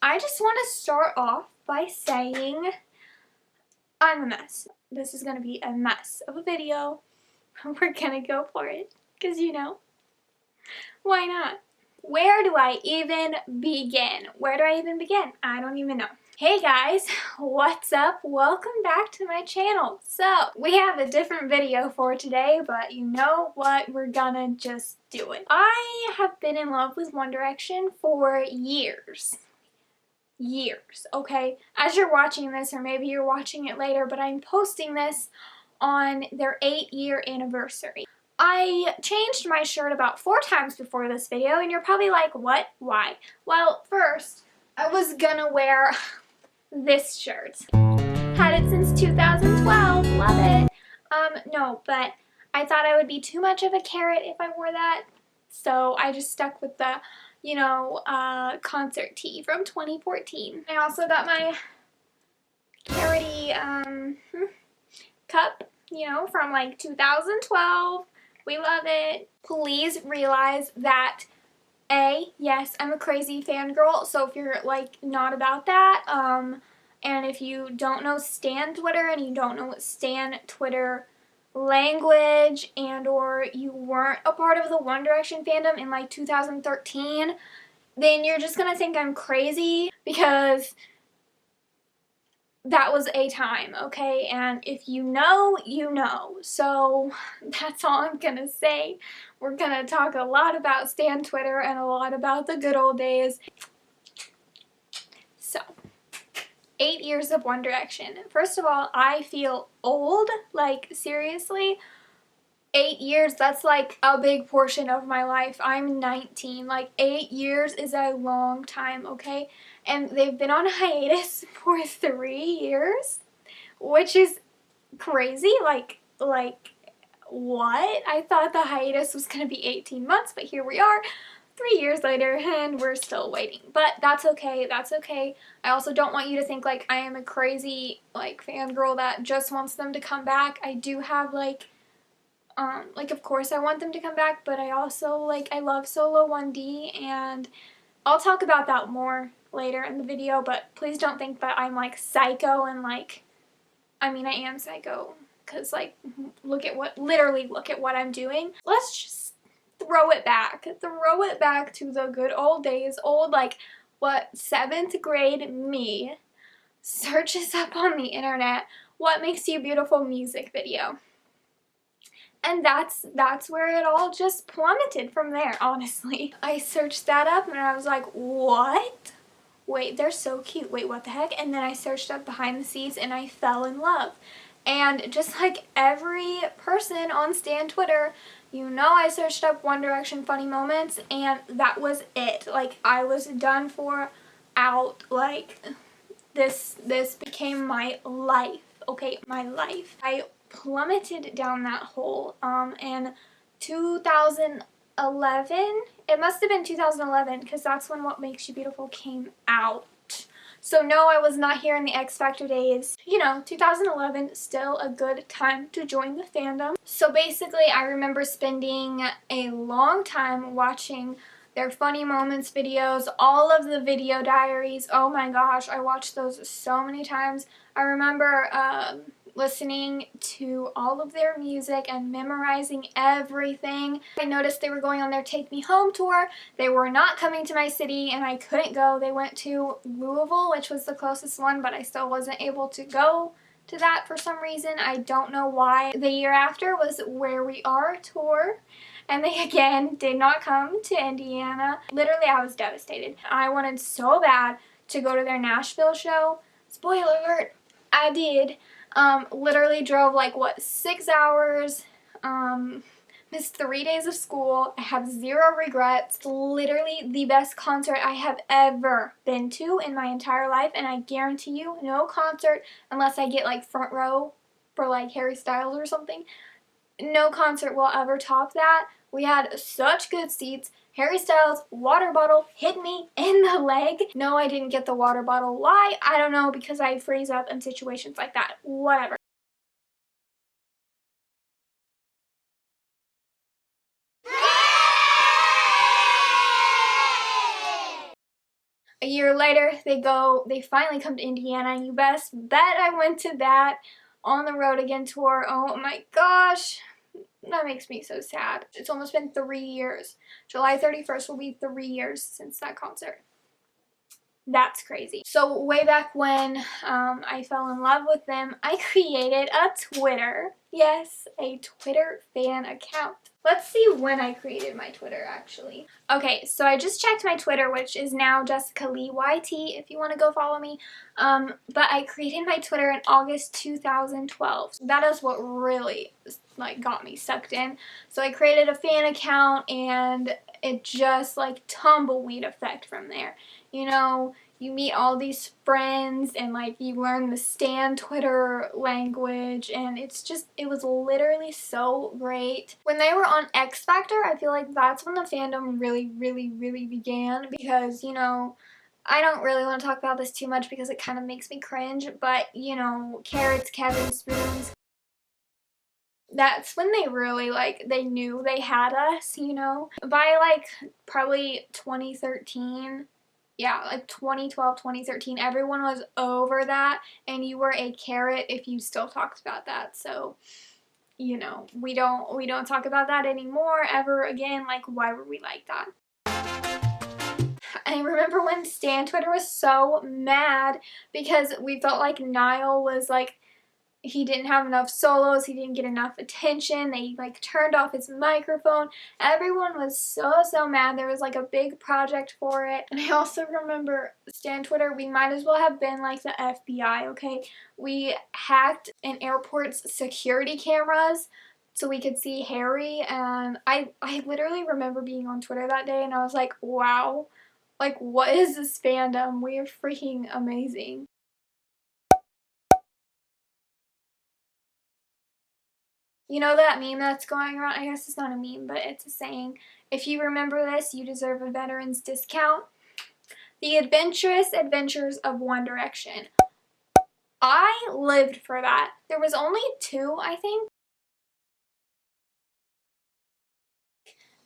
I just want to start off by saying I'm a mess. This is going to be a mess of a video. We're going to go for it because, why not? Where do I even begin? I don't even know. Hey guys, what's up? Welcome back to my channel. So, we have a different video for today, but you know what? We're gonna just do it. I have been in love with One Direction for years, okay? As you're watching this, or maybe you're watching it later, but I'm posting this on their 8-year anniversary. I changed my shirt about 4 times before this video, and you're probably like, what? Why? Well, first, I was gonna wear this shirt. Had it since 2012, love it. No, but I thought I would be too much of a carrot if I wore that, so I just stuck with the, concert tee from 2014. I also got my carroty, cup, from like 2012. We love it. Please realize that yes, I'm a crazy fangirl, so if you're like not about that, and if you don't know Stan Twitter and you don't know what Stan Twitter language and or you weren't a part of the One Direction fandom in like 2013, then you're just gonna think I'm crazy because that was a time, okay? And if you know, you know. So that's all I'm gonna say. We're gonna talk a lot about Stan Twitter and a lot about the good old days. So, 8 years of One Direction. First of all, I feel old, like seriously. 8 years, that's like a big portion of my life. I'm 19. Like 8 years is a long time, okay? And they've been on hiatus for 3 years, which is crazy. Like what? I thought the hiatus was going to be 18 months, but here we are 3 years later and we're still waiting. But that's okay. That's okay. I also don't want you to think like I am a crazy like fangirl that just wants them to come back. I do have like of course I want them to come back, but I also I love Solo 1D, and I'll talk about that more later in the video, but please don't think that I'm like psycho and I am psycho, because literally look at what I'm doing. Let's just throw it back to the good old days. What 7th grade me searches up on the internet, what makes you beautiful music video. And that's where it all just plummeted from there, honestly. I searched that up and I was like, what? Wait, they're so cute. Wait, what the heck? And then I searched up Behind the Scenes and I fell in love. And just like every person on Stan Twitter, I searched up One Direction funny moments and that was it. Like, I was done for out. Like, this became my life. Okay, my life. I plummeted down that hole in 2011. It must have been 2011 because that's when What Makes You Beautiful came out. So no, I was not here in the X Factor days. 2011, still a good time to join the fandom. So basically, I remember spending a long time watching their funny moments videos, all of the video diaries. Oh my gosh, I watched those so many times. I remember listening to all of their music and memorizing everything. I noticed they were going on their Take Me Home tour. They were not coming to my city and I couldn't go. They went to Louisville, which was the closest one, but I still wasn't able to go to that for some reason. I don't know why. The year after was Where We Are tour, and they again did not come to Indiana. Literally, I was devastated. I wanted so bad to go to their Nashville show. Spoiler alert, I did. Literally drove 6 hours, missed 3 days of school. I have 0 regrets. Literally the best concert I have ever been to in my entire life, and I guarantee you no concert, unless I get front row for Harry Styles or something, no concert will ever top that. We had such good seats. Harry Styles' water bottle hit me in the leg. No, I didn't get the water bottle. Why? I don't know, because I freeze up in situations like that. Whatever. A year later, they finally come to Indiana, and you best bet I went to that On the Road Again tour. Oh my gosh, that makes me so sad. It's almost been 3 years. July 31st will be 3 years since that concert. That's crazy. So way back when I fell in love with them, I created a Twitter. Yes, a Twitter fan account. Let's see when I created my Twitter, actually. Okay, so I just checked my Twitter, which is now Jessica Lee YT, if you want to go follow me. But I created my Twitter in August 2012. That is what really, like, got me sucked in. So I created a fan account, and it just, like, tumbleweed effect from there. You know, you meet all these friends, and like you learn the Stan Twitter language, and it was literally so great. When they were on X Factor, I feel like that's when the fandom really began, because, you know, I don't really want to talk about this too much because it kind of makes me cringe, but, you know, Carrots, Kevin, Spoons, that's when they really, like, they knew they had us, you know. By, like, probably 2013, yeah, like 2012, 2013, everyone was over that, and you were a carrot if you still talked about that. So, you know, we don't talk about that anymore ever again. Like, why were we like that? I remember when Stan Twitter was so mad because we felt like Niall was like, he didn't have enough solos, he didn't get enough attention, they like turned off his microphone. Everyone was so mad. There was like a big project for it. And I also remember Stan Twitter, we might as well have been like the FBI, okay? We hacked an airport's security cameras so we could see Harry, and I literally remember being on Twitter that day and I was like, wow, like, what is this fandom? We are freaking amazing. You know that meme that's going around? I guess it's not a meme, but it's a saying. If you remember this, you deserve a veteran's discount. The Adventurous Adventures of One Direction. I lived for that. There was only 2, I think.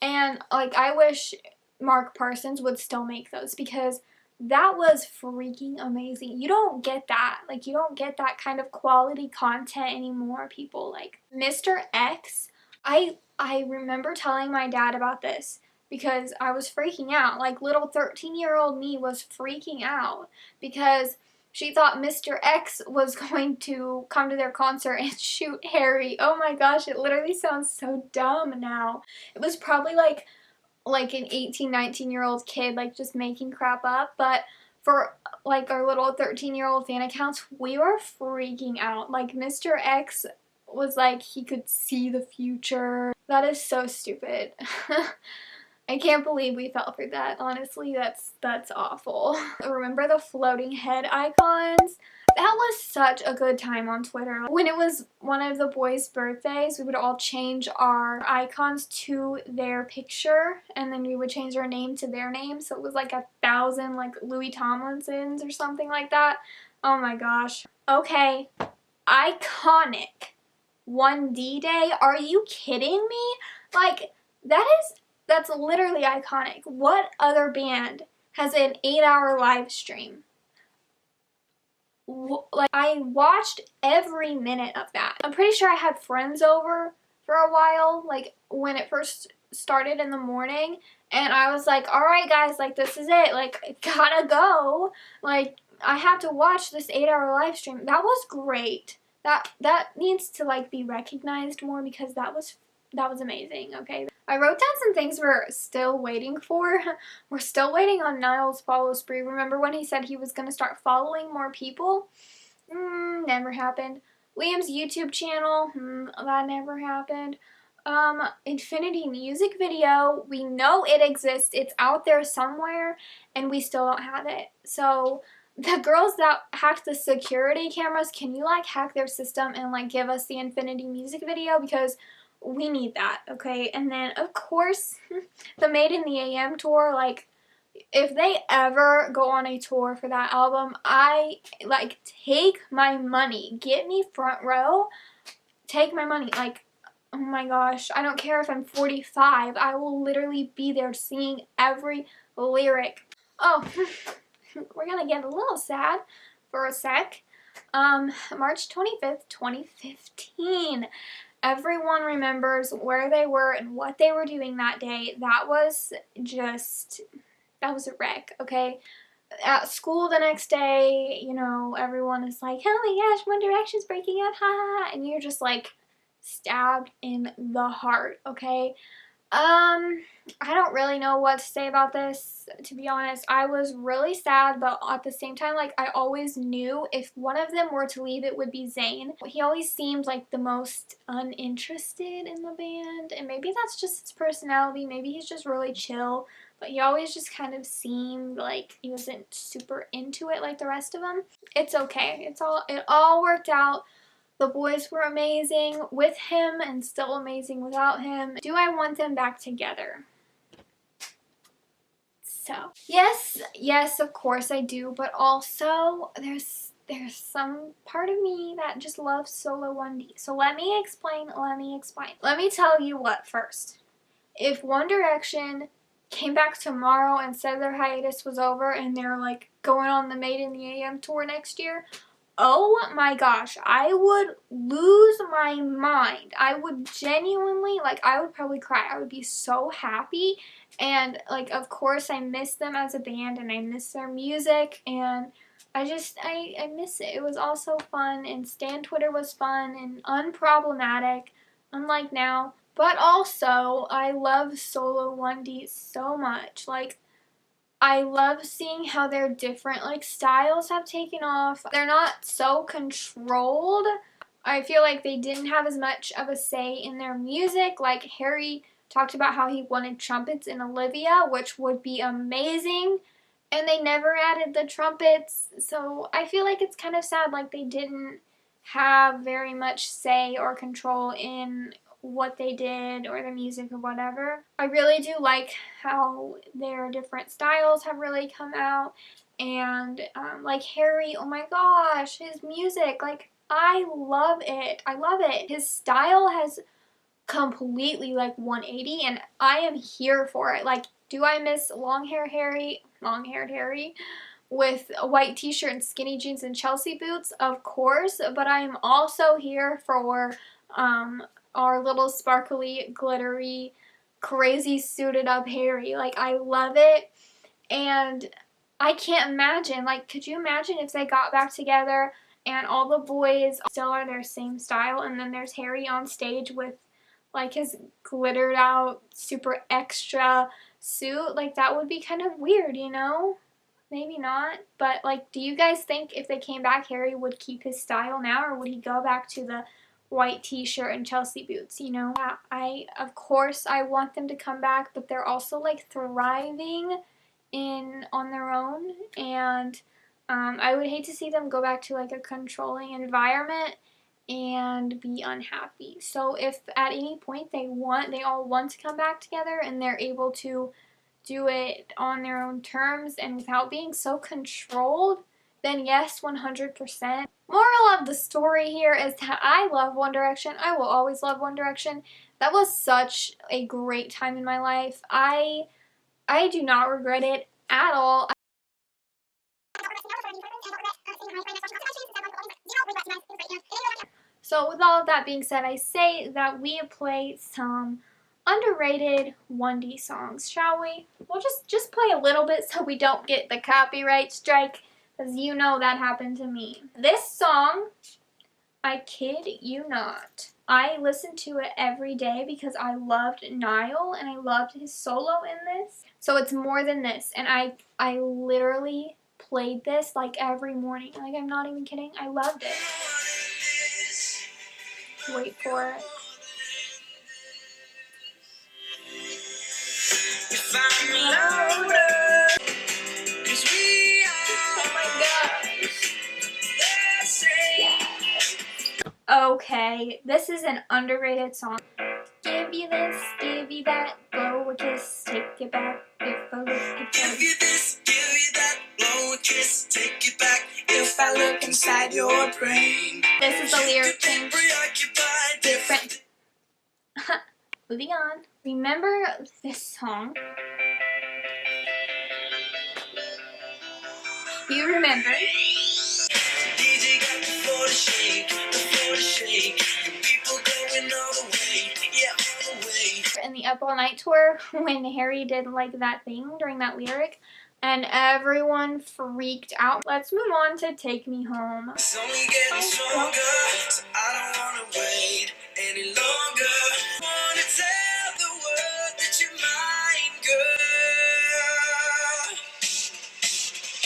And, like, I wish Mark Parsons would still make those, because that was freaking amazing. You don't get that. Like, you don't get that kind of quality content anymore, people. Like, Mr. X, I remember telling my dad about this because I was freaking out. Like, little 13-year-old me was freaking out because she thought Mr. X was going to come to their concert and shoot Harry. Oh my gosh, it literally sounds so dumb now. It was probably like an 18, 19-year-old kid, like, just making crap up, but for, like, our little 13-year-old fan accounts, we were freaking out. Like, Mr. X was like, he could see the future. That is so stupid. I can't believe we fell for that. Honestly, that's awful. Remember the floating head icons? That was such a good time on Twitter. When it was one of the boys' birthdays, we would all change our icons to their picture, and then we would change our name to their name, so it was like 1,000, like, Louis Tomlinsons or something like that. Oh my gosh. Okay, iconic. 1D Day? Are you kidding me? Like, that's literally iconic. What other band has an 8-hour live stream? Like, I watched every minute of that. I'm pretty sure I had friends over for a while, like, when it first started in the morning, and I was like, alright guys, like, this is it, like, gotta go. Like, I have to watch this 8-hour live stream. That was great. That needs to, like, be recognized more, because that was amazing, okay? I wrote down some things we're still waiting for. We're still waiting on Niall's follow spree. Remember when he said he was going to start following more people? Never happened. Liam's YouTube channel? That never happened. Infinity music video, we know it exists. It's out there somewhere, and we still don't have it. So, the girls that hacked the security cameras, can you, like, hack their system and, like, give us the Infinity music video? Because we need that, okay? And then, of course, the Made in the AM tour, like, if they ever go on a tour for that album, I, like, take my money. Get me front row. Take my money. Like, oh my gosh. I don't care if I'm 45. I will literally be there singing every lyric. Oh, we're gonna get a little sad for a sec. March 25th, 2015. Everyone remembers where they were and what they were doing that day. That was a wreck, okay? At school the next day, you know, everyone is like, oh my gosh, One Direction's breaking up, haha, and you're just like stabbed in the heart, okay? I don't really know what to say about this, to be honest. I was really sad, but at the same time, like, I always knew if one of them were to leave, it would be Zayn. He always seemed like the most uninterested in the band, and maybe that's just his personality. Maybe he's just really chill, but he always just kind of seemed like he wasn't super into it like the rest of them. It's okay. It all worked out. The boys were amazing with him and still amazing without him. Do I want them back together? So, yes, of course I do, but also there's some part of me that just loves Solo 1D. So let me explain. Let me tell you what first. If One Direction came back tomorrow and said their hiatus was over and they're like going on the Made in the AM tour next year, oh my gosh, I would lose my mind. I would genuinely, like, I would probably cry. I would be so happy. And, like, of course, I miss them as a band and I miss their music. And I miss it. It was all so fun. And Stan Twitter was fun and unproblematic, unlike now. But also, I love Solo 1D so much. Like, I love seeing how their different like styles have taken off. They're not so controlled. I feel like they didn't have as much of a say in their music. Like Harry talked about how he wanted trumpets in Olivia, which would be amazing. And they never added the trumpets. So I feel like it's kind of sad like they didn't have very much say or control in what they did or the music or whatever. I really do like how their different styles have really come out, and like Harry, oh my gosh, his music, like I love it. His style has completely like 180 and I am here for it. Like, do I miss long-haired Harry with a white t-shirt and skinny jeans and Chelsea boots? Of course, but I am also here for our little sparkly, glittery, crazy suited up Harry. Like, I love it. And I can't imagine, like, could you imagine if they got back together and all the boys still are their same style and then there's Harry on stage with like his glittered out super extra suit? Like, that would be kind of weird, you know? Maybe not, but like, do you guys think if they came back, Harry would keep his style now, or would he go back to the white t-shirt and Chelsea boots, you know? Yeah, of course, I want them to come back, but they're also like thriving on their own, and I would hate to see them go back to like a controlling environment and be unhappy. So if at any point they all want to come back together and they're able to do it on their own terms and without being so controlled, then yes, 100%. Moral of the story here is that I love One Direction. I will always love One Direction. That was such a great time in my life. I do not regret it at all. So with all of that being said, I say that we play some underrated 1D songs, shall we? We'll just play a little bit so we don't get the copyright strike, because you know that happened to me. This song, I kid you not, I listen to it every day because I loved Niall and I loved his solo in this. So it's More Than This, and I literally played this like every morning. Like, I'm not even kidding. I loved it. Wait for it. If I'm louder, 'cause we are, oh my gosh. Yeah. Okay, this is an underrated song. Give you this, give you that, blow a kiss, take it back, if I look at give you this, give you that, blow a kiss, take it back, if I look inside your brain. This is the lyric change. Preoccupied, different. Moving on. Remember this song? You remember. DJ got the floor to shake, the floor to shake. People going all the way, yeah, all the way. In the Up All Night tour, when Harry did like that thing during that lyric, and everyone freaked out. Let's move on to Take Me Home. It's only getting stronger, so I don't wanna wait any longer. Wanna tell the world that you're mine, girl.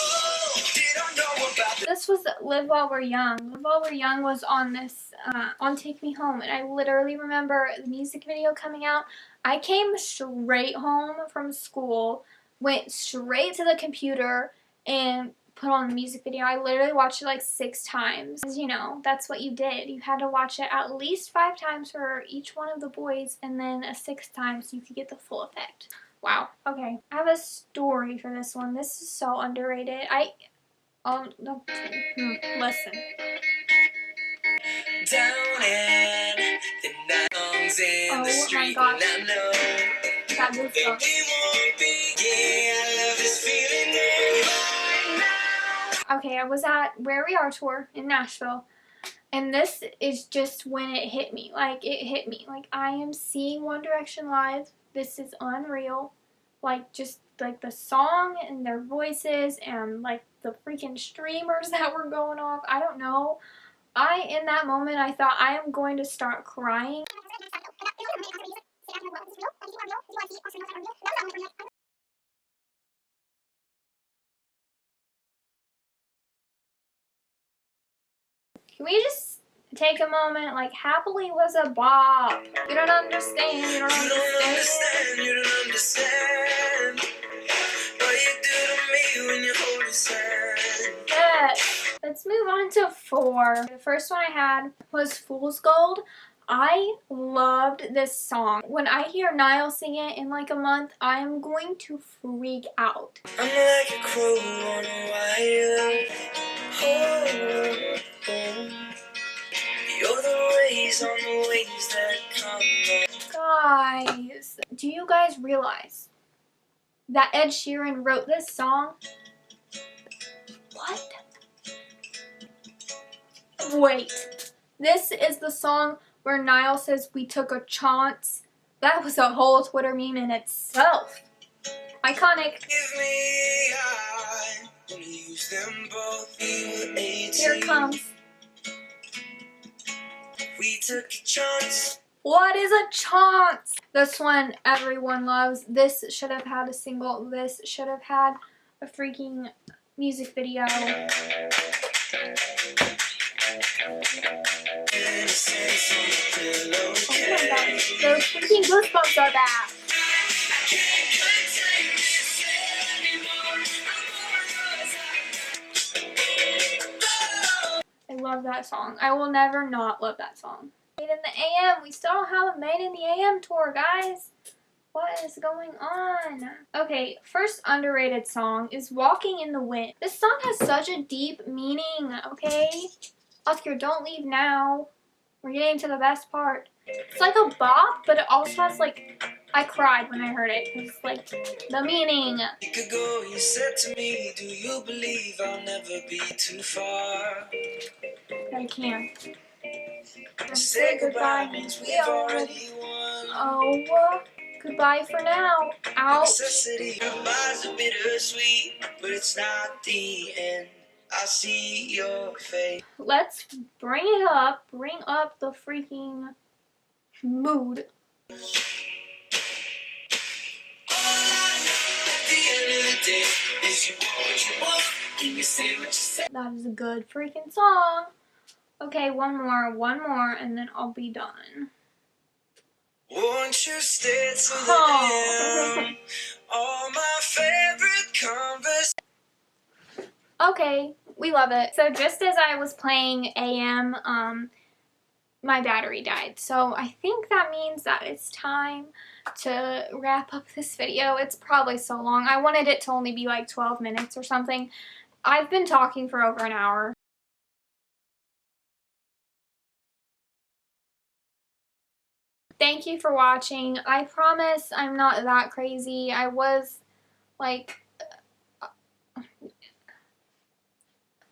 Oh, did I know about This was Live While We're Young. Live While We're Young was on this, on Take Me Home, and I literally remember the music video coming out. I came straight home from school, went straight to the computer, and put on the music video. I literally watched it like 6 times. You know, that's what you did. You had to watch it at least 5 times for each one of the boys, and then a 6th time so you could get the full effect. Wow. Okay. I have a story for this one. This is so underrated. Listen. down and the night comes in the street, Oh my gosh. and I know That was so. it won't be. Yeah, I love this feeling right now. Okay, I was at Where We Are tour in Nashville, and this is just when it hit me. Like, it hit me. Like, I am seeing One Direction live. This is unreal. Like, just like the song and their voices and like the freaking streamers that were going off. I don't know. In that moment, I thought I am going to start crying. Can we just take a moment? Like, Happily was a bop. You don't understand. You don't You don't understand. understand, you don't understand what you do to me when you hold his hand. Yes. Let's move on to 4. The first one I had was Fool's Gold. I loved this song. When I hear Niall sing it in like a month, I am going to freak out. I'm like a crow on a wire. Oh, oh. You're the waves on the waves that come on. Guys, do you guys realize that Ed Sheeran wrote this song? What? Wait. This is the song where Niall says we took a chance. That was a whole Twitter meme in itself. Iconic. Give me I wanna use them both. We were 18. Here it comes. We took a chance. What is a chance? This one everyone loves. This should have had a single. This should have had a freaking music video. Innocence on the Oh my gosh. pillowcase. The freaking goosebumps are back. I love that song. I will never not love that song. Made in the AM. We still don't have a Made in the AM tour, guys. What is going on? Okay, first underrated song is Walking in the Wind. This song has such a deep meaning, okay? Oscar, don't leave now. We're getting to the best part. It's like a bop, but it also has like, I cried when I heard it. It's like the meaning. A week ago you said to me, do you believe I'll never be too far? I can't. Say goodbye means we've already won. Oh, goodbye for now. Ouch. Necessity. Goodbye's a bittersweet, but it's not the end. I see your face. Let's bring it up. Bring up the freaking mood. All I know at the end of the day is you want what you want, and you say what you say. That is a good freaking song. Okay, one more, and then I'll be done. Won't you stay till the Oh. end? All my favorite conversations. Okay, we love it. So just as I was playing AM, my battery died. So I think that means that it's time to wrap up this video. It's probably so long. I wanted it to only be like 12 minutes or something. I've been talking for over an hour. Thank you for watching. I promise I'm not that crazy. I was like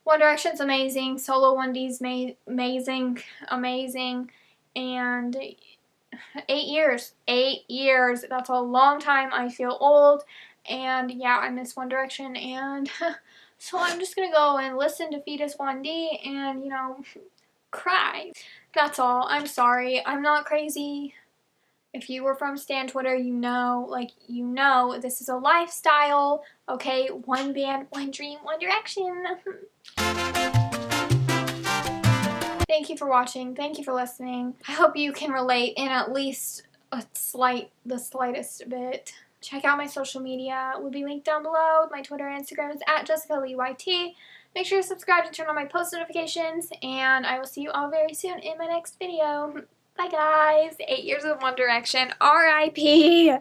One Direction's amazing. Solo 1D's amazing. And 8 years. 8 years. That's a long time. I feel old. And yeah, I miss One Direction. And so I'm just gonna go and listen to Fetus 1D and, you know, cry. That's all. I'm sorry. I'm not crazy. If you were from Stan Twitter, you know, this is a lifestyle, okay? One band, one dream, One Direction. Thank you for watching. Thank you for listening. I hope you can relate in at least the slightest bit. Check out my social media. It will be linked down below. My Twitter and Instagram is @JessicaLeeYT. Make sure to subscribe to turn on my post notifications, and I will see you all very soon in my next video. Bye guys. 8 years of One Direction. R.I.P.